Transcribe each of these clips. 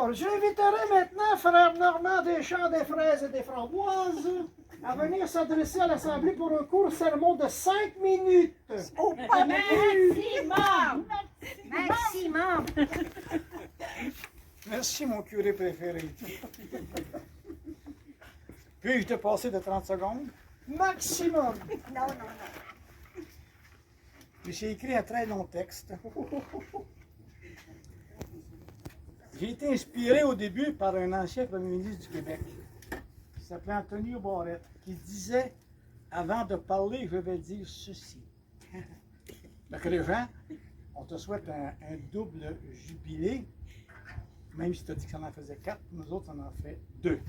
Alors, j'inviterai maintenant Frère Normand des Champs des Fraises et des Framboises à venir s'adresser à l'Assemblée pour un court sermon de 5 minutes. Oh, pas maximum! Maximum! Merci, mon curé préféré. Puis-je te passer de 30 secondes? Maximum. Non, non, non. J'ai écrit un très long texte. J'ai été inspiré au début par un ancien premier ministre du Québec, qui s'appelait Antonio Barrette, qui disait « Avant de parler, je vais dire ceci. » Donc les gens, on te souhaite un double jubilé, même si tu as dit que ça en faisait 4, nous autres, on en fait 2.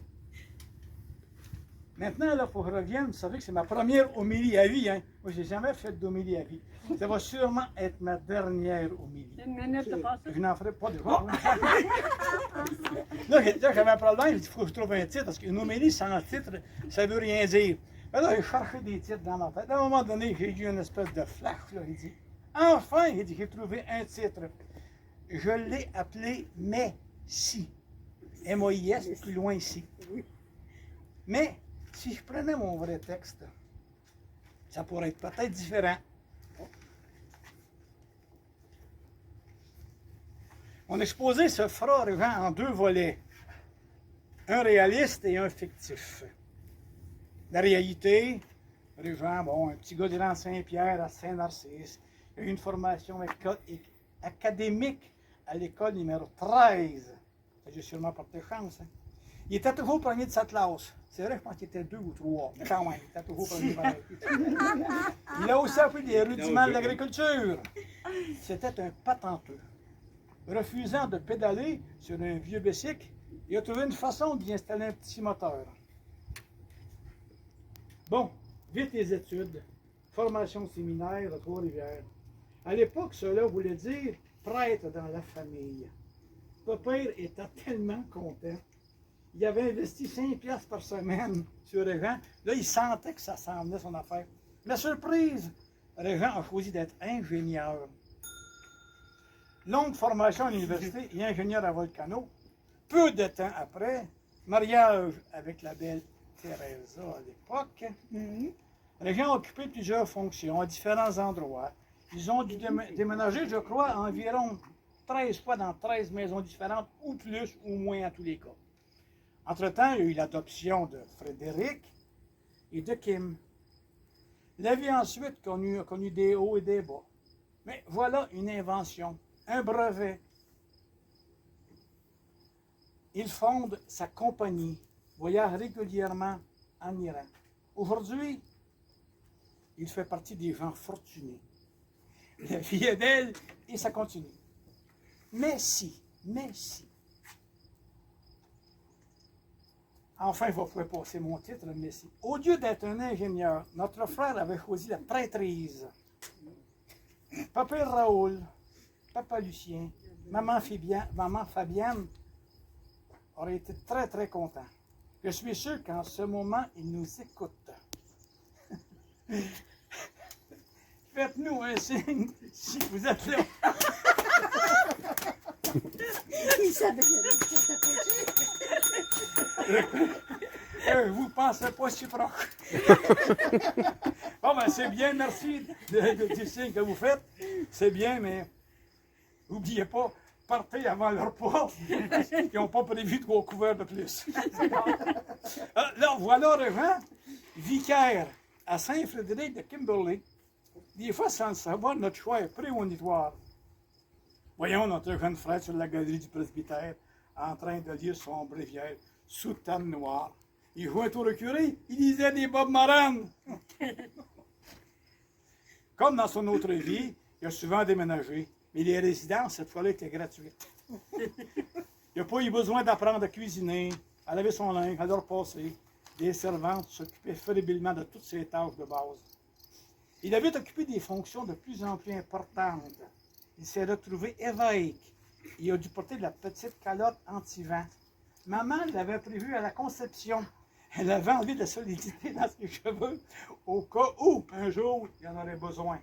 Maintenant, il faut que je revienne. Vous savez que c'est ma première homélie à vie. Hein? Moi, je n'ai jamais fait d'homélie à vie. Ça va sûrement être ma dernière homélie. Une minute de passer. Je n'en ferai pas de jour. Là, j'avais un problème. Il faut que je trouve un titre. Parce qu'une homélie sans titre, ça ne veut rien dire. Mais là, j'ai cherché des titres dans ma tête. À un moment donné, j'ai eu une espèce de flash. Là. Il dit, enfin, il dit, j'ai trouvé un titre. Je l'ai appelé Messie. M-A-I-S, plus loin ici. Mais, si je prenais mon vrai texte, ça pourrait être peut-être différent. Mon exposé se fera en 2 volets, un réaliste et un fictif. La réalité, Régent, bon, un petit gars de l'an Saint-Pierre à Saint-Narcisse, il a eu une formation académique à l'école numéro 13. J'ai sûrement porté chance. Hein. Il était toujours premier de sa classe. C'est vrai, je pense qu'il était 2 ou 3, mais quand même, il était toujours premier pareil. Il a aussi appris des rudiments de l'agriculture. C'était un patenteux. Refusant de pédaler sur un vieux bicycle, il a trouvé une façon d'y installer un petit moteur. Bon, vite les études. Formation séminaire à Trois-Rivières. À l'époque, cela voulait dire prêtre dans la famille. Papa était tellement content. Il avait investi 5 piastres par semaine sur Régent. Là, il sentait que ça s'en venait son affaire. La surprise, Régent a choisi d'être ingénieur. Longue formation à l'université et ingénieur à Volcano. Peu de temps après, mariage avec la belle Teresa à l'époque. Régent a occupé plusieurs fonctions à différents endroits. Ils ont dû déménager, je crois, environ 13 fois dans 13 maisons différentes, ou plus, ou moins en tous les cas. Entre-temps, il y a eu l'adoption de Frédéric et de Kim. La vie ensuite a connu des hauts et des bas. Mais voilà une invention, un brevet. Il fonde sa compagnie, voyage régulièrement en Iran. Aujourd'hui, il fait partie des gens fortunés. La vie est belle et ça continue. Mais si. Enfin, je vais pouvoir passer mon titre, Messie. Au lieu d'être un ingénieur, notre frère avait choisi la prêtrise. Papa Raoul, Papa Lucien, Maman Fabienne auraient été très, très contents. Je suis sûr qu'en ce moment, ils nous écoutent. Faites-nous un signe si vous êtes là. Il savait Vous ne pensez pas si proche. Bon, ben c'est bien, merci du signe que vous faites. C'est bien, mais n'oubliez pas, partez avant le repas. Ils n'ont pas prévu 3 couverts de plus. Là, voilà Régent, vicaire à Saint-Frédéric de Kimberley. Des fois, sans le savoir, notre choix est prémonitoire. Voyons notre jeune frère sur la galerie du presbytère, en train de lire son bréviaire, soutane noire. Il jouait au curé, il lisait des Bob Moran. Comme dans son autre vie, il a souvent déménagé, mais les résidences, cette fois-là, étaient gratuites. Il n'a pas eu besoin d'apprendre à cuisiner, à laver son linge, à le repasser. Les servantes s'occupaient fébrilement de toutes ses tâches de base. Il avait occupé des fonctions de plus en plus importantes. Il s'est retrouvé évêque. Il a dû porter de la petite calotte anti-vent. Maman l'avait prévu à la conception. Elle avait envie de solidité dans ses cheveux, au cas où, un jour, il en aurait besoin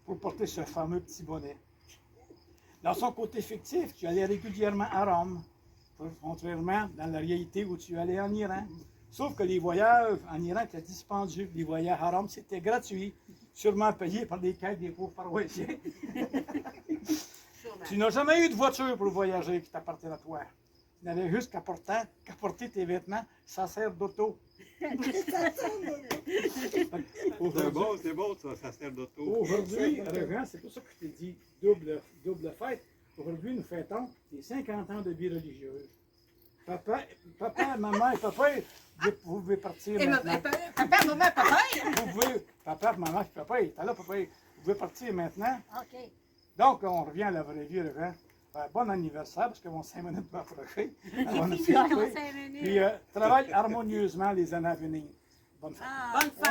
pour porter ce fameux petit bonnet. Dans son côté fictif, tu allais régulièrement à Rome. contrairement dans la réalité où tu allais en Iran. Sauf que les voyages en Iran étaient dispendieux. Les voyages haram, c'était gratuit, sûrement payés par des caisses des pauvres paroissiens. Tu n'as jamais eu de voiture pour voyager qui t'appartient à toi. Tu n'avais juste qu'à porter tes vêtements, ça sert d'auto. C'est bon, ça sert d'auto. Aujourd'hui, Régent, c'est pour ça que je t'ai dit double fête. Aujourd'hui, nous fêtons les 50 ans de vie religieuse. Papa, maman et papa, vous pouvez partir maintenant. Papa, maman, papa. Vous pouvez, papa, maman et papa, t'es là, papa, vous pouvez partir maintenant. OK. Donc, on revient à la vraie vie, Régent. Bon anniversaire, parce que mon 5 minutes va approcher. On a fêté. Puis, travaille harmonieusement les années à venir. Bonne fête. Bonne fête.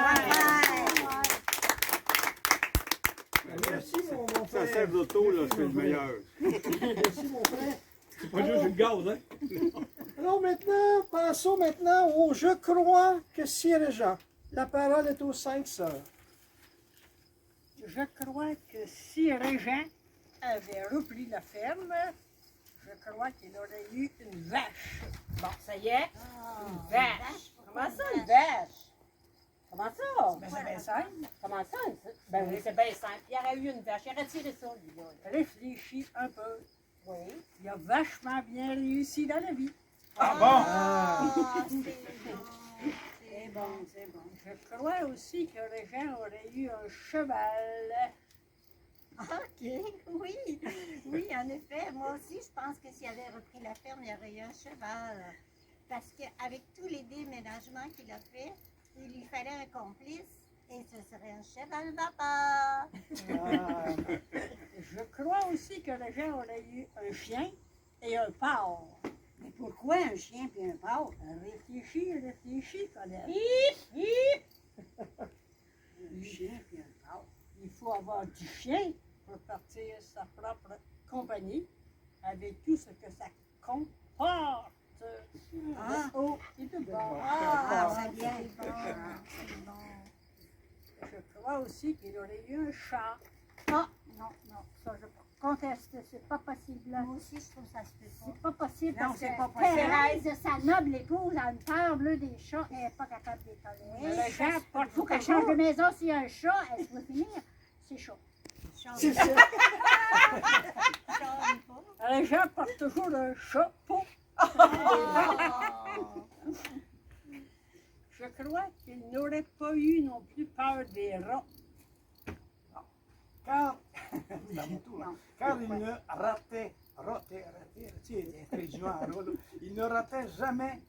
Merci, mon Ça frère. sert d'auto, là, c'est le meilleur. Merci, mon frère. C'est pas juste le gaz, hein? Alors maintenant, passons maintenant au Je crois que si Régent. La parole est aux 5 sœurs. Je crois que si Régent avait repris la ferme, je crois qu'il aurait eu une vache. Bon, ça y est. Une vache. Comment ça, une vache? Comment ça? Ben, c'est bien simple. Comment ça? Ben oui, c'est bien simple. Il y aurait eu une vache. Il aurait tiré ça, lui, là. Réfléchis un peu. Oui. Il a vachement bien réussi dans la vie. Ah bon? C'est bon, c'est bon. Je crois aussi que Régent aurait eu un cheval. OK, oui, oui, en effet. Moi aussi, je pense que s'il avait repris la ferme, il y aurait eu un cheval. Parce qu'avec tous les déménagements qu'il a fait, il lui fallait un complice et ce serait un cheval vapeur. Je crois aussi que Régent aurait eu un chien et un porc. Mais pourquoi un chien puis un porc? Réfléchis, Colette. Hip, hip! Un chien puis un porc. Il faut avoir du chien pour partir sa propre compagnie avec tout ce que ça comporte. Ah. De haut et de bas. Ah, c'est bien. C'est bon. Je crois aussi qu'il aurait eu un chat. Ah, non, ça je conteste, c'est pas possible. Moi aussi, je trouve que ça se peut pas. C'est pas possible Non, parce c'est que pas possible. Thérèse, sa noble épouse, a une peur bleue des chats, elle n'est pas capable de les tolérer. Le chat porte Il faut qu'elle change de maison s'il y a un chat, elle va finir. C'est chaud. C'est ça. Le chat porte toujours un chapeau. Je crois qu'il n'aurait pas eu non plus peur des rats. Car, car il ne ratait, tu es intelligent, là, il ne ratait jamais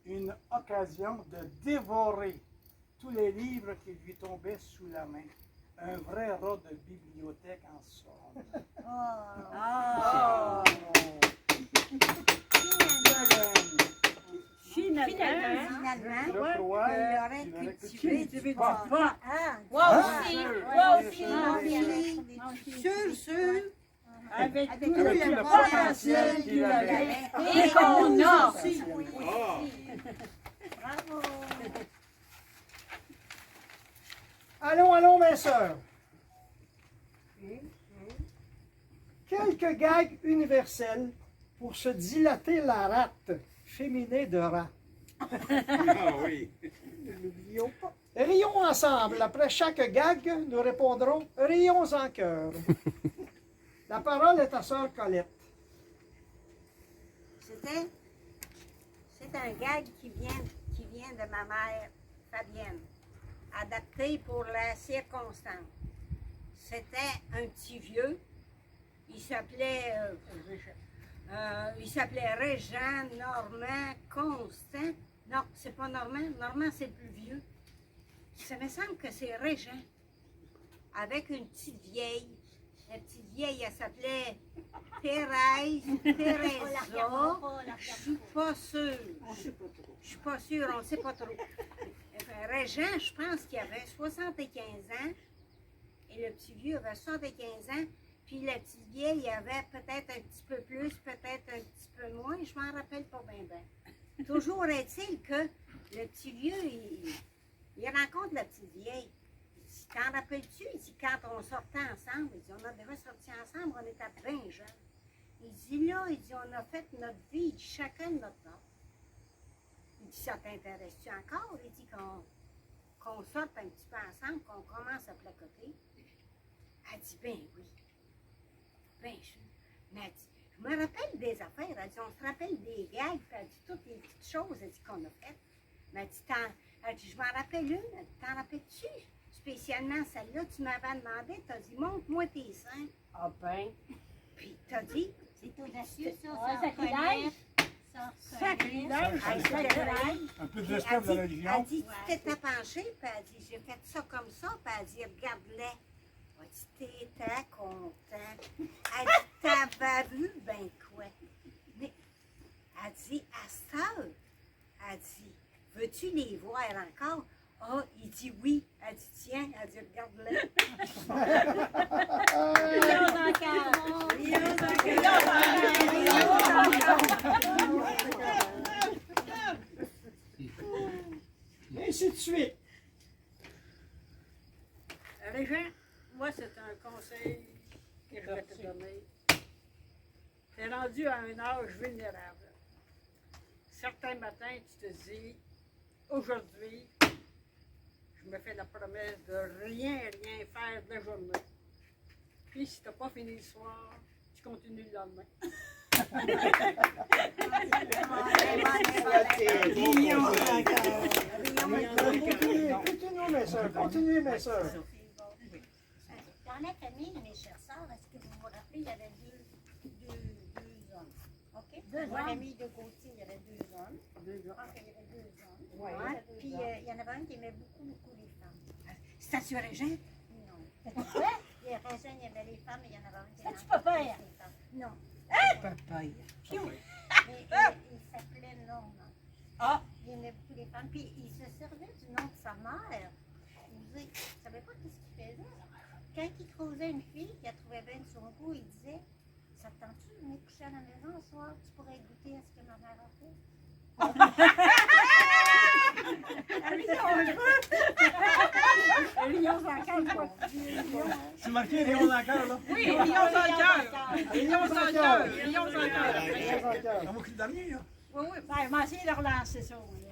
une occasion de dévorer tous les livres qui lui tombaient sous la main. Un vrai rat de bibliothèque en somme. Finalement, Finalement, Je Ouais, crois il aurait qu'il aurait cultivé cultiver du du pot. pot. Ah, Moi aussi, moi aussi. moi aussi. Sûr. Avec Avec tout tout le le potentiel qu'il avait. Et qu'on a. Ah! Bravo. Allons, mes sœurs. Quelques gags universels pour se dilater la rate, féminin de rat. Ah oui. N'oublions pas. Rions ensemble. Après chaque gag, nous répondrons rions en cœur. La parole est à sœur Colette. C'est un gag qui vient de ma mère, Fabienne, adapté pour la circonstance. C'était un petit vieux, il s'appelait Régent, Normand, Constant. Non, c'est pas Normand, Normand c'est plus vieux. Ça me semble que c'est Régent, avec une petite vieille. La petite vieille, elle s'appelait Thérèse, Teresa. Je suis pas sûre. Je suis pas sûre, on ne sait pas trop. Enfin, Régent, je pense qu'il avait 75 ans. Et le petit vieux avait 75 ans. Puis la petite vieille avait peut-être un petit peu plus, peut-être un petit peu moins. Je m'en rappelle pas bien. Toujours est-il que le petit vieux, il rencontre la petite vieille. Il dit, t'en rappelles-tu? Il dit, quand on sortait ensemble, il dit, on a déjà sorti ensemble, on était bien jeunes. Il dit là, il dit, on a fait notre vie, il dit, chacun de notre temps. Il dit, ça t'intéresse-tu encore? Il dit qu'on sorte un petit peu ensemble, qu'on commence à placoter. Elle dit, ben oui. Ben sûr. Mais elle dit, je me rappelle des affaires. Elle dit, on se rappelle des gags, puis elle dit, toutes les petites choses elle dit, qu'on a faites. Mais elle dit, elle dit, je m'en rappelle une. Elle dit, t'en rappelles-tu? Spécialement celle-là, tu m'avais demandé, t'as dit, montre-moi tes seins. Ah ben, Puis t'as dit, C'est audacieux, ça. Ouais, Ça sacrilège. sacrilège, Hey, sacrilège. Un peu de puis respect de la religion. elle dit, tu t'étais penchée, puis elle dit, j'ai fait ça comme ça, puis elle dit, regarde-les. Elle dit, t'étais content. Elle dit, t'avais vu, ben quoi. Mais elle dit, à cette heure, elle dit, veux-tu les voir encore? Ah, il dit oui. Elle dit, tiens, elle dit, regarde-les. Ainsi de suite. Régent, moi, c'est un conseil que je vais te donner. Tu es rendu à un âge vulnérable. Certains matins, tu te dis, aujourd'hui, je me fais la promesse de rien faire de la journée. Puis, si tu n'as pas fini le soir, tu continues le lendemain. Continuez, mes soeurs. Continuez, mes soeurs. Dans la famille de mes chers sœurs, est-ce que vous vous rappelez, il y avait deux hommes. OK? Dans la famille de Gauthier, il y avait deux hommes. Ok, il y avait deux hommes. Ouais. Puis il y en avait un qui aimait beaucoup les femmes. C'est sur Régent? Non. Les raisins, il y avait les femmes, et il y en avait un qui C'est-tu papa? les femmes. Non. Papaye. Mais il s'appelait Normand. Ah! Il aimait beaucoup les femmes. Puis il se servait du nom de sa mère. Il ne savait pas ce qu'il faisait. Quand il croisait une fille qui trouvait bien de son goût, il disait, ça te tente-tu de venir coucher à la maison ce soir? Tu pourrais goûter à ce que ma mère a fait. Lion sans cœur, quoi. C'est marqué Léon dans le cœur, là. Oui, lion sans cœur. Lion sans cœur. Lion sans cœur. Ça m'a cru le dernier, là. Oui, oui. Ben, je vais essayer de relancer ça. Oui.